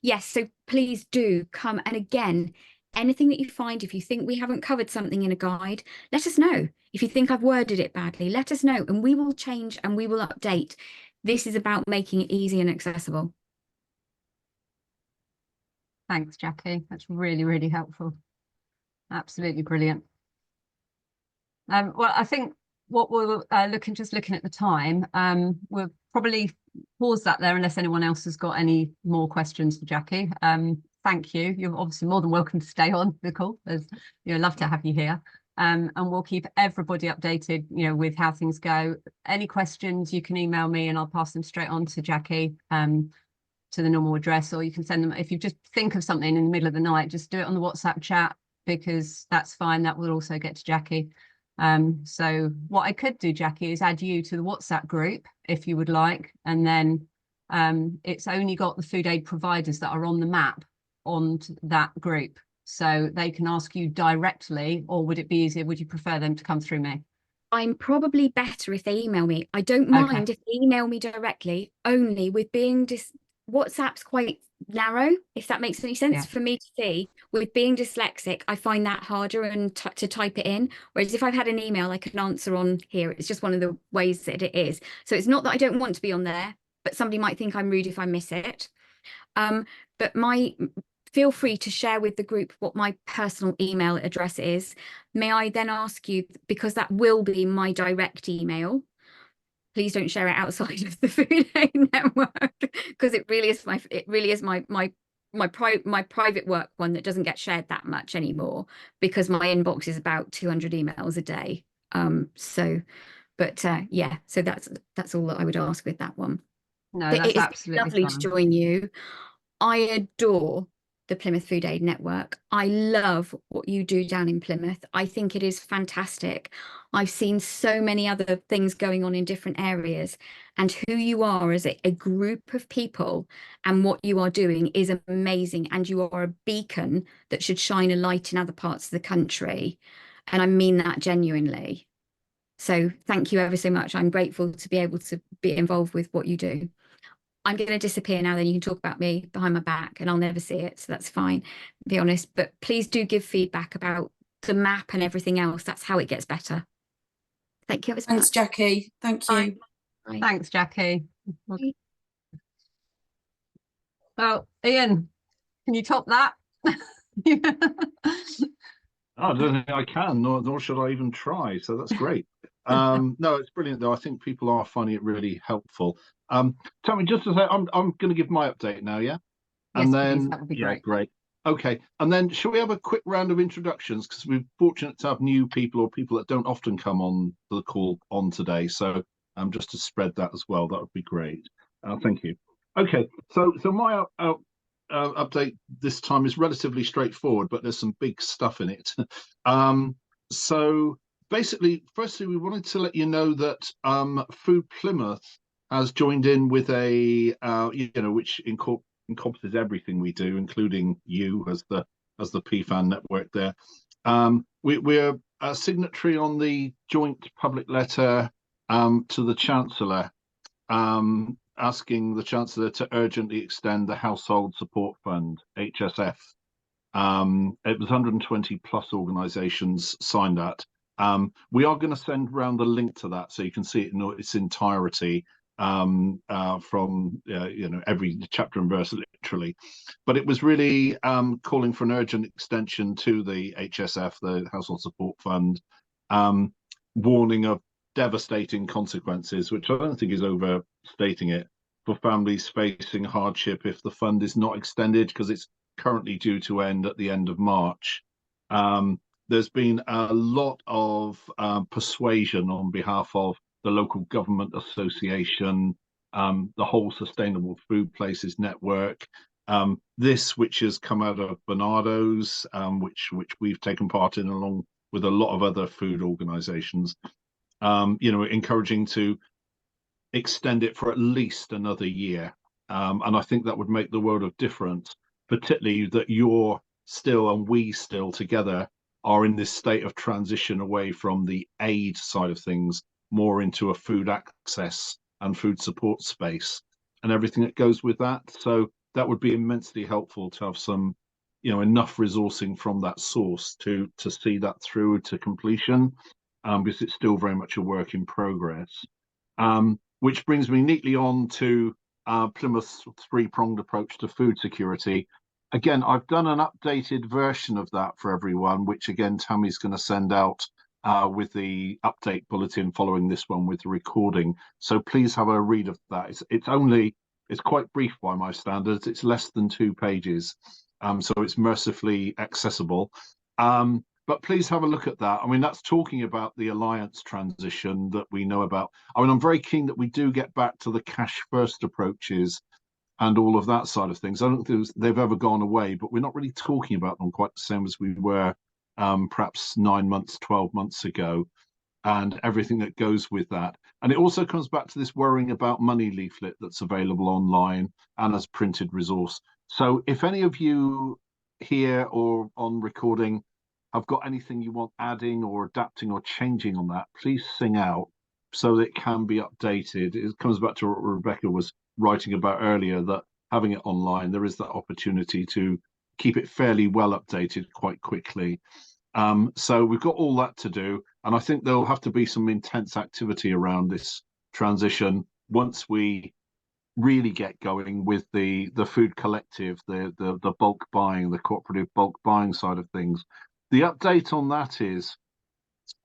yes, so please do come. And again, anything that you find, if you think we haven't covered something in a guide, let us know. If you think I've worded it badly, let us know, and we will change and we will update. This is about making it easy and accessible. Thanks, Jackie. That's really, really helpful. Absolutely brilliant. Well, I think what we're looking at the time, we'll probably pause that there unless anyone else has got any more questions for Jackie. Thank you. You're obviously more than welcome to stay on the call, as you know, love to have you here. And we'll keep everybody updated, you know, with how things go. Any questions, you can email me and I'll pass them straight on to Jackie, to the normal address, or you can send them if you just think of something in the middle of the night, just do it on the WhatsApp chat, because that's fine. That will also get to Jackie. So what I could do, Jackie, is add you to the WhatsApp group if you would like, and then it's only got the food aid providers that are on the map on that group, so they can ask you directly, or would it be easier, would you prefer them to come through me? I'm probably better if they email me. I don't mind if they email me directly, only with being WhatsApp's quite narrow, if that makes any sense for me to see. With being dyslexic, I find that harder and to type it in. Whereas if I've had an email, I can answer on here. It's just one of the ways that it is. So it's not that I don't want to be on there, but somebody might think I'm rude if I miss it. But feel free to share with the group what my personal email address is. May I then ask you, because that will be my direct email, please don't share it outside of the Food Aid Network, because it really is my private work one that doesn't get shared that much anymore, because my inbox is about 200 emails a day. Yeah, so that's all that I would ask with that one. No, that's absolutely lovely fine. to join you. I adore the Plymouth Food Aid Network. I love what you do down in Plymouth. I think it is fantastic. I've seen so many other things going on in different areas, and who you are as a group of people and what you are doing is amazing. And you are a beacon that should shine a light in other parts of the country. And I mean that genuinely. So thank you ever so much. I'm grateful to be able to be involved with what you do. I'm going to disappear now, then you can talk about me behind my back and I'll never see it. So that's fine, be honest. But please do give feedback about the map and everything else. That's how it gets better. Thank you. Thanks, Jackie. Thank you. Bye. Thanks, Jackie. Bye. Well, Ian, can you top that? I don't think I can, nor should I even try. So that's great. No, it's brilliant though. I think people are finding it really helpful. Tell me, just to say, I'm going to give my update now, yeah? Yes, And then please, that would be great. Great. Okay, and then shall we have a quick round of introductions, because we're fortunate to have new people or people that don't often come on the call on today. So just to spread that as well, that would be great. Thank you. Okay, so my update this time is relatively straightforward, but there's some big stuff in it. So basically, firstly, we wanted to let you know that Food Plymouth has joined in with a which encompasses everything we do, including you as the PFAN network there. We're a signatory on the joint public letter to the Chancellor, asking the Chancellor to urgently extend the Household Support Fund, HSF. It was 120 plus organisations signed that. We are going to send around the link to that so you can see it in its entirety. from every chapter and verse literally, but it was really calling for an urgent extension to the HSF, the Household Support Fund, warning of devastating consequences, which I don't think is overstating it, for families facing hardship if the fund is not extended, because it's currently due to end at the end of March. There's been a lot of persuasion on behalf of the local government association, the whole Sustainable Food Places Network, this which has come out of Bernardo's, which we've taken part in along with a lot of other food organisations, encouraging to extend it for at least another year. And I think that would make the world of difference, particularly that you're still and we still together are in this state of transition away from the aid side of things, more into a food access and food support space and everything that goes with that. So that would be immensely helpful to have some, enough resourcing from that source to see that through to completion, because it's still very much a work in progress. Which brings me neatly on to Plymouth's three-pronged approach to food security. Again, I've done an updated version of that for everyone, which again, Tammy's going to send out with the update bulletin following this one with the recording. So please have a read of that. It's quite brief by my standards. It's less than 2 pages. So it's mercifully accessible. But please have a look at that. I mean, that's talking about the alliance transition that we know about. I mean, I'm very keen that we do get back to the cash first approaches and all of that side of things. I don't think they've ever gone away, but we're not really talking about them quite the same as we were perhaps 9 months, 12 months ago, and everything that goes with that. And it also comes back to this worrying about money leaflet that's available online and as printed resource. So if any of you here or on recording have got anything you want adding or adapting or changing on that, please sing out so that it can be updated. It comes back to what Rebecca was writing about earlier, that having it online, there is that opportunity to keep it fairly well updated quite quickly. So we've got all that to do, and I think there'll have to be some intense activity around this transition once we really get going with the food collective, the bulk buying, the cooperative bulk buying side of things. The update on that is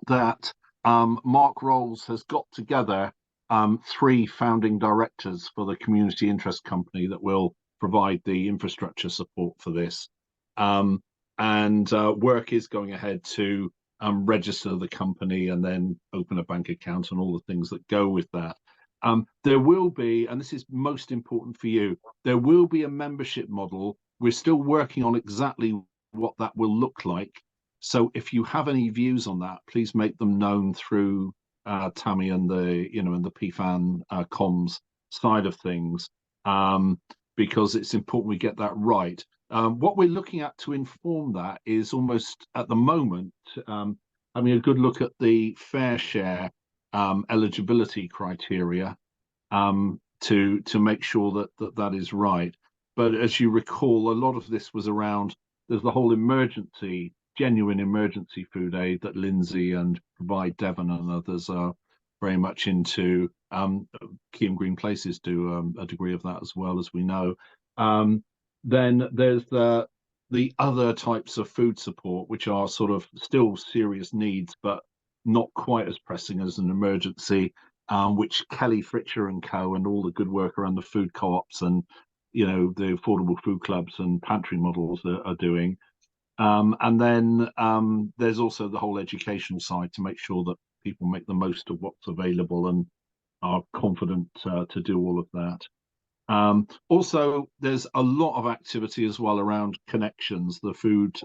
that Mark Rolls has got together 3 founding directors for the community interest company that will provide the infrastructure support for this. And work is going ahead to register the company and then open a bank account and all the things that go with that. There will be, and this is most important for you, there will be a membership model. We're still working on exactly what that will look like. So if you have any views on that, please make them known through Tammy and the PFAN comms side of things, because it's important we get that right. What we're looking at to inform that is almost at the moment having a good look at the fair share eligibility criteria to make sure that is right. But as you recall, a lot of this was around, there's the whole genuine emergency food aid that Lindsay and Provide Devon and others are very much into. Key Green Places do a degree of that as well, as we know. Then there's the other types of food support, which are sort of still serious needs, but not quite as pressing as an emergency, which Kelly Fritcher and Co. and all the good work around the food co-ops and the affordable food clubs and pantry models are doing. And then there's also the whole educational side to make sure that people make the most of what's available and are confident to do all of that. Also, there's a lot of activity as well around connections, the food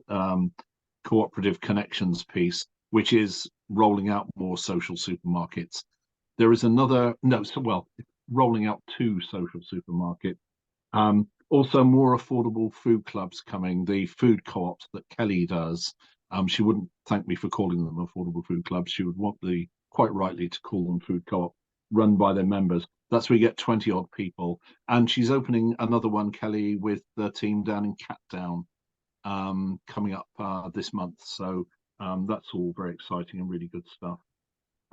cooperative connections piece, which is rolling out more social supermarkets. There is rolling out 2 social supermarkets. Also more affordable food clubs coming, the food co-ops that Kelly does. She wouldn't thank me for calling them affordable food clubs. She would want quite rightly to call them food co-op, run by their members. That's where you get 20 odd people. And she's opening another one, Kelly, with the team down in Catdown coming up this month. So that's all very exciting and really good stuff.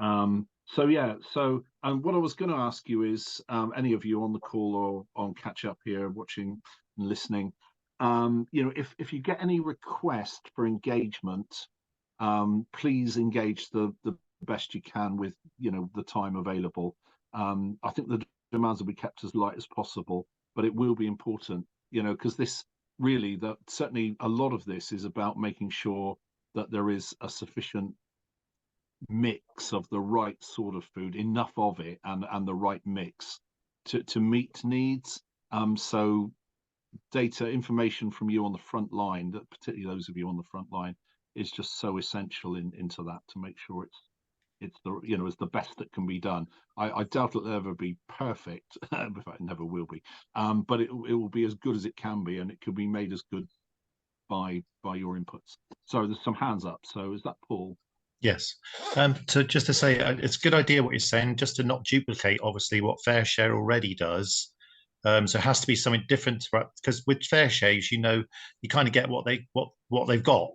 So yeah, so what I was going to ask you is, any of you on the call or on catch up here, watching and listening, you know, if you get any request for engagement, please engage the best you can with, you know, the time available. I think the demands will be kept as light as possible, but it will be important, you know, because this really, that certainly a lot of this is about making sure that there is a sufficient mix of the right sort of food, enough of it, and the right mix to meet needs. So data information from you on the front line, that particularly those of you on the front line, is just so essential into that, to make sure it's the, you know, it's the best that can be done. I doubt it'll ever be perfect, in fact it never will be, but it will be as good as it can be, and it can be made as good by your inputs. So there's some hands up. So is that Paul? Yes. So just to say, it's a good idea what you're saying, just to not duplicate, obviously, what FareShare already does. So it has to be something different, because with FareShare, you know, you kind of get what they've got.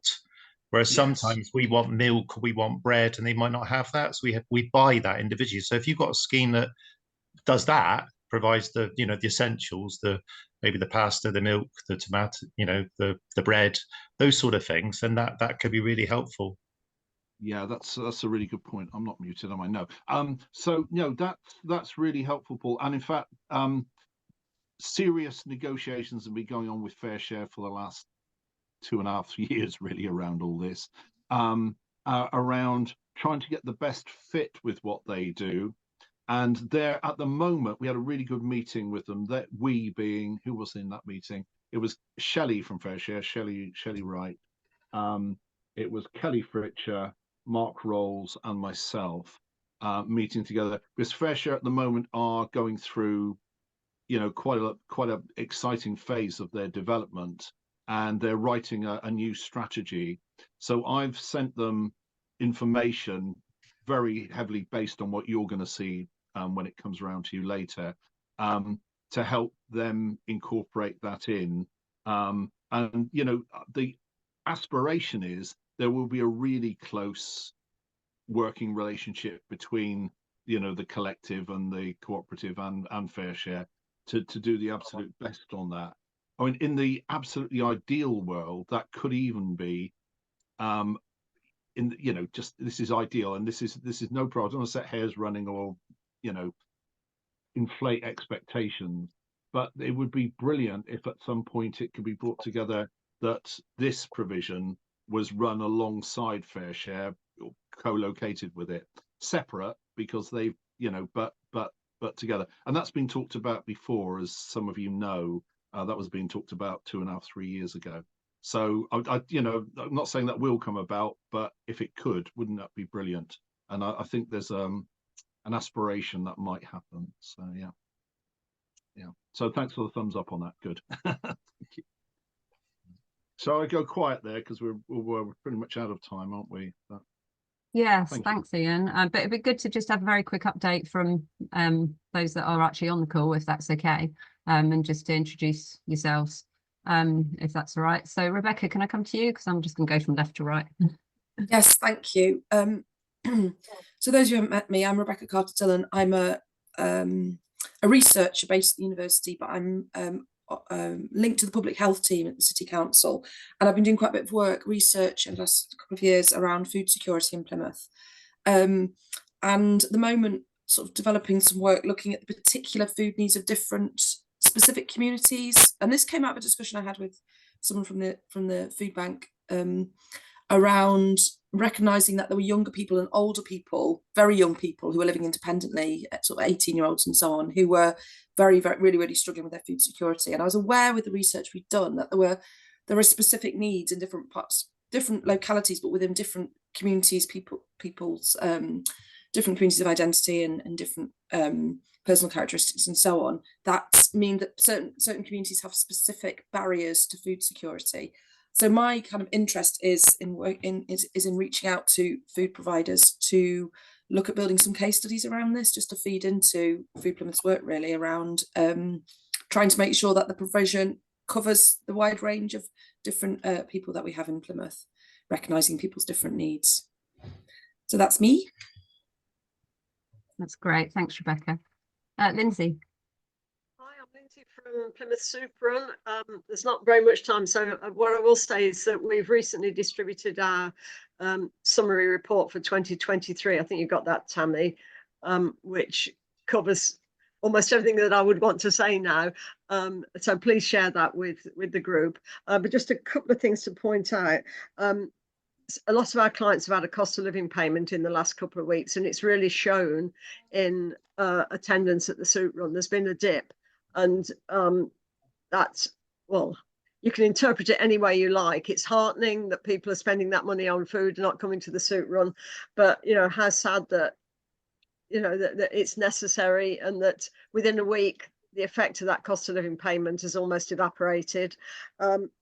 Whereas sometimes we want milk, we want bread, and they might not have that. So we buy that individually. So if you've got a scheme that does that, provides the, you know, the essentials, maybe the pasta, the milk, the tomato, you know, the bread, those sort of things, then that could be really helpful. Yeah, that's a really good point. I'm not muted, am I? No. So no, that's really helpful, Paul. And in fact, serious negotiations have been going on with FareShare for the last 2.5 years, really, around all this, around trying to get the best fit with what they do. And there, at the moment, we had a really good meeting with them. That we being, who was in that meeting? It was Shelley from FareShare, Shelley Wright. It was Kelly Fritcher, Mark Rolls, and myself meeting together, because FareShare at the moment are going through, you know, quite a exciting phase of their development, and they're writing a new strategy. So I've sent them information very heavily based on what you're going to see when it comes around to you later, to help them incorporate that in. And you know, the aspiration is there will be a really close working relationship between, you know, the collective and the cooperative and FareShare to do the absolute best on that. I mean, in the absolutely ideal world, that could even be, you know, just, this is ideal, and this is no problem. I don't want to set hairs running or, you know, inflate expectations, but it would be brilliant if at some point it could be brought together that this provision was run alongside FareShare, co-located with it, separate, because they've, you know, but together. And that's been talked about before, as some of you know. That was being talked about 2.5, 3 years ago. So I you know, I'm not saying that will come about, but if it could, wouldn't that be brilliant? And I think there's an aspiration that might happen. So yeah. So thanks for the thumbs up on that. Good. Thank you. So I go quiet there because we're pretty much out of time, aren't we? But Yes, thanks, Ian. But it'd be good to just have a very quick update from those that are actually on the call, if that's okay, and just to introduce yourselves, if that's all right. So Rebecca, can I come to you? Because I'm just going to go from left to right. Yes, thank you. So those who haven't met me, I'm Rebecca Carter-Dillon. I'm a researcher based at the university, but I'm linked to the public health team at the City Council, and I've been doing quite a bit of work, research in the last couple of years around food security in Plymouth, and at the moment sort of developing some work looking at the particular food needs of different specific communities. And this came out of a discussion I had with someone from the food bank, around recognizing that there were younger people and older people, very young people who were living independently, sort of 18-year-olds and so on, who were really struggling with their food security. And I was aware with the research we'd done that there are specific needs in different parts, different localities, but within different communities, people's different communities of identity and different personal characteristics and so on, that mean that certain communities have specific barriers to food security. So my kind of interest is in reaching out to food providers to look at building some case studies around this, just to feed into Food Plymouth's work, really, around trying to make sure that the provision covers the wide range of different people that we have in Plymouth, recognising people's different needs. So that's me. That's great. Thanks, Rebecca. Lindsay. Hi, I'm Lindsay from Plymouth Soup Run. There's not very much time, so what I will say is that we've recently distributed our summary report for 2023. I think you got that, Tammy, which covers almost everything that I would want to say now. So please share that with the group. But just a couple of things to point out. A lot of our clients have had a cost of living payment in the last couple of weeks, and it's really shown in attendance at the soup run. There's been a dip, and that's, well, you can interpret it any way you like. It's heartening that people are spending that money on food and not coming to the soup run, but how sad that that it's necessary, and that within a week the effect of that cost of living payment has almost evaporated.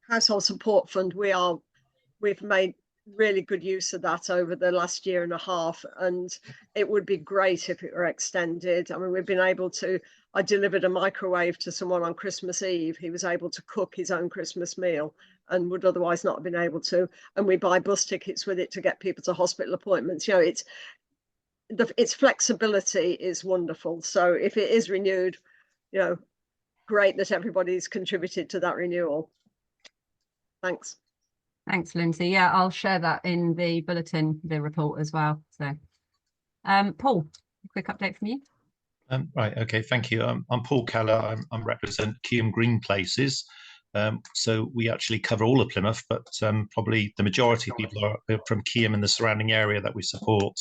Household support fund, we've made really good use of that over the last year and a half, and it would be great if it were extended. I mean, we've been able to, I delivered a microwave to someone on Christmas Eve. He was able to cook his own Christmas meal and would otherwise not have been able to, and we buy bus tickets with it to get people to hospital appointments. Its flexibility is wonderful. So if it is renewed, great that everybody's contributed to that renewal. Thanks. Thanks, Lindsay. Yeah, I'll share that in the bulletin, the report as well. So, Paul, a quick update from you. Right, okay, thank you. I'm Paul Keller. I represent Keyham Green Places. So we actually cover all of Plymouth, but probably the majority of people are from Keyham and the surrounding area that we support.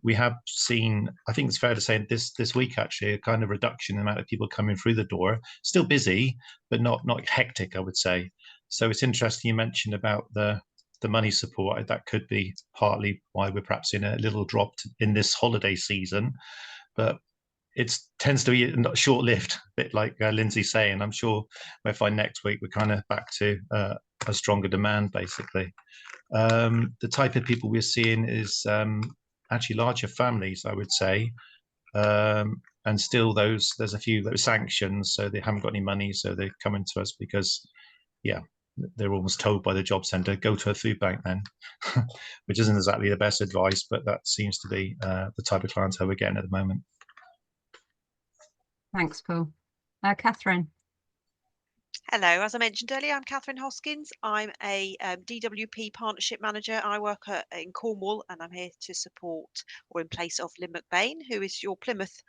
We have seen, I think it's fair to say this week actually, a kind of reduction in the amount of people coming through the door. Still busy, but not hectic, I would say. So it's interesting you mentioned about the money support. That could be partly why we're perhaps in a little drop in this holiday season, but it tends to be short-lived, a bit like Lindsay's saying. I'm sure we'll find next week we're kind of back to a stronger demand, basically. The type of people we're seeing is actually larger families, I would say, and still there's a few that are sanctions, so they haven't got any money, so they're coming to us because, yeah, they're almost told by the job centre, go to a food bank then, which isn't exactly the best advice, but that seems to be the type of clientele we're getting at the moment. Thanks, Paul. Catherine. Hello, as I mentioned earlier, I'm Catherine Hoskins. I'm a DWP Partnership Manager. I work in Cornwall, and I'm here to support, or in place of, Lynn McBain, who is your Plymouth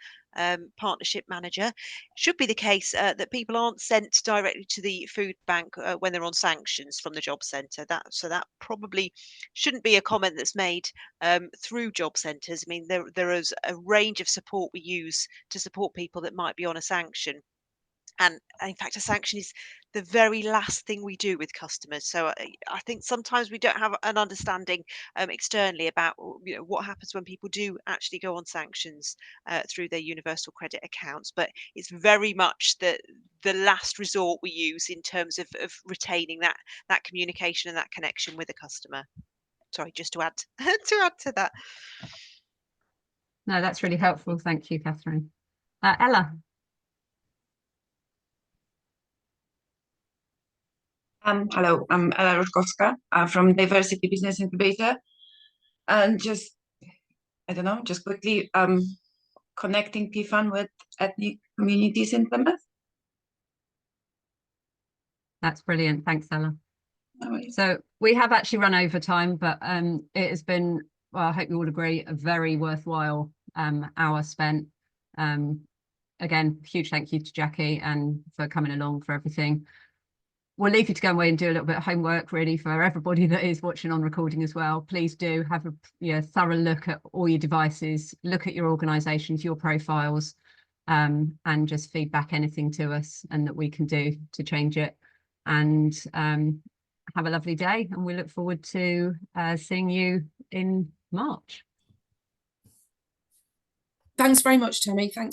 Partnership Manager. It should be the case that people aren't sent directly to the food bank when they're on sanctions from the job centre. So that probably shouldn't be a comment that's made through job centres. I mean, there is a range of support we use to support people that might be on a sanction. And in fact, a sanction is the very last thing we do with customers. So I think sometimes we don't have an understanding externally about what happens when people do actually go on sanctions through their universal credit accounts. But it's very much the last resort we use in terms of retaining that communication and that connection with a customer. Sorry, just to add to that. No, that's really helpful. Thank you, Catherine. Ella. Hello, I'm Ella Ruszkowska from Diversity Business Incubator. And just quickly, connecting PFAN with ethnic communities in Plymouth. That's brilliant. Thanks, Ella. No worries. So we have actually run over time, but it has been, well, I hope you all agree, a very worthwhile hour spent. Again, huge thank you to Jackie and for coming along, for everything. We'll leave you to go away and do a little bit of homework, really, for everybody that is watching on recording as well. Please do have a thorough look at all your devices, look at your organisations, your profiles, and just feedback anything to us and that we can do to change it. And have a lovely day, and we look forward to seeing you in March. Thanks very much, Tammy. Thanks.